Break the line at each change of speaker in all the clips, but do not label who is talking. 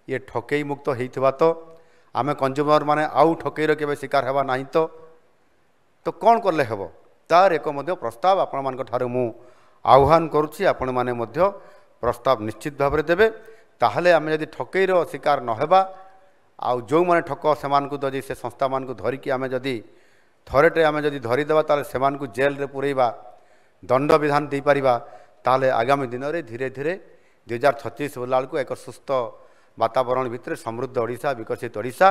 ये ठकई मुक्त होइथिबा तो आमे कंज्यूमर माने आउ ठकईर केबे शिकार हेबा नाही तो कौन करले हेबो तार एक मध्य प्रस्ताव आपण मान ठारे मु आह्वान करुछि आपण माने मध्य प्रस्ताव निश्चित भाव में देवे ताहले आमे यदि ठकईर शिकार न हेबा आउ जो माने ठक सेमान को जदि से संस्था मान को धरिकी आमे जदि थरेटे आमे जदि धरिदेबा ताले सेमान को जेल रे पुरैबा दंड विधान दे पारिबा ताहले आगामी दिन में धीरे धीरे 2036 बोला को एक सुस्थ वातावरण भितर समृद्ध ओडिशा विकसित ओडिशा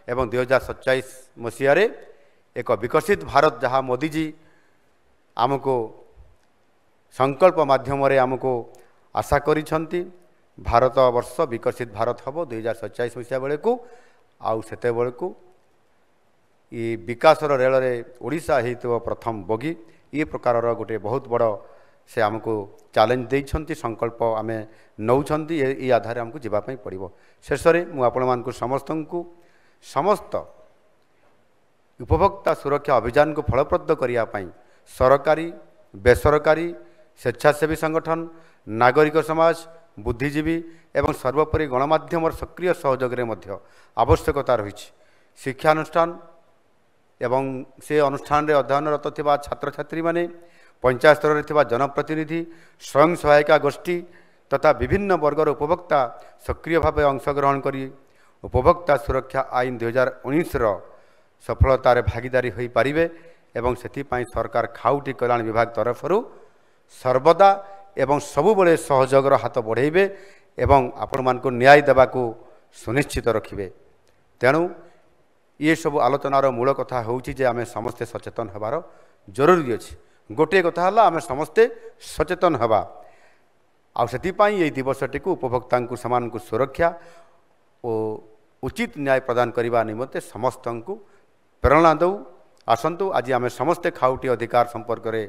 एवं 2047 मसीह एक विकसित भारत जहाँ मोदीजी आमको संकल्प माध्यम आमको आशा करिछंती भारत वर्ष विकसित भारत हम 2047 मसीहा बेले को आउ सेते बेले को ये विकासर रेल रे ओडिशा हेतु प्रथम बगी ये प्रकार गोटे बहुत बड़ से आमको चैलेंज देइछंती संकल्प आमे नौछंती ये आधार आमको जीवापाई पड़िबो। शेष में मु आपण मानकु समस्त उपभोक्ता सुरक्षा अभियान को फलप्रद करने सरकारी बेसरकारी स्वेच्छासेवी संगठन नागरिक समाज बुद्धिजीवी एवं सर्वोपरि गणमाध्यम सक्रिय सहयोग आवश्यकता रही शिक्षानुष्ठान एवं से अनुष्ठान रे अध्ययनरत थिबा छात्र छात्री माने पंचायत स्तर रे थिबा जनप्रतिनिधि स्वयं सहायिका गोष्ठी तथा विभिन्न वर्गर उपभोक्ता सक्रिय भाव अंशग्रहण करी उपभोक्ता सुरक्षा आईन 2019 सफलतार भागीदारी हो पारिबे एवं सेथिपाई सरकार खाउटी कल्याण विभाग तरफ सर्वदा एवं सबुबले सहयोगर हाथ बढ़ाइबे एवं आपण मान को न्याय देवा को सुनिश्चित रखिबे। तेणु ये सब आलोचनार मूल कथा होउछि जे आमे समस्ते सचेतन हेबार जरूरी अछि। गोटे कथा हला आमे समस्ते सचेतन हेबा आ सेथिपाई ये दिवसटी को उपभोक्ता को समान को सुरक्षा और उचित न्याय प्रदान करने निमंते समस्त को प्रेरणा दौ आसतु आज आम समस्ते खाउटी अधिकार संपर्क में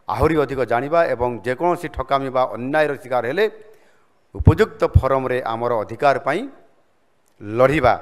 आहरी अधिक जानिबा एवं जेकोसी ठकामी बा अन्यायर शिकार हेले उपयुक्त फोरम रे आमर अधिकार पाई लड़िबा।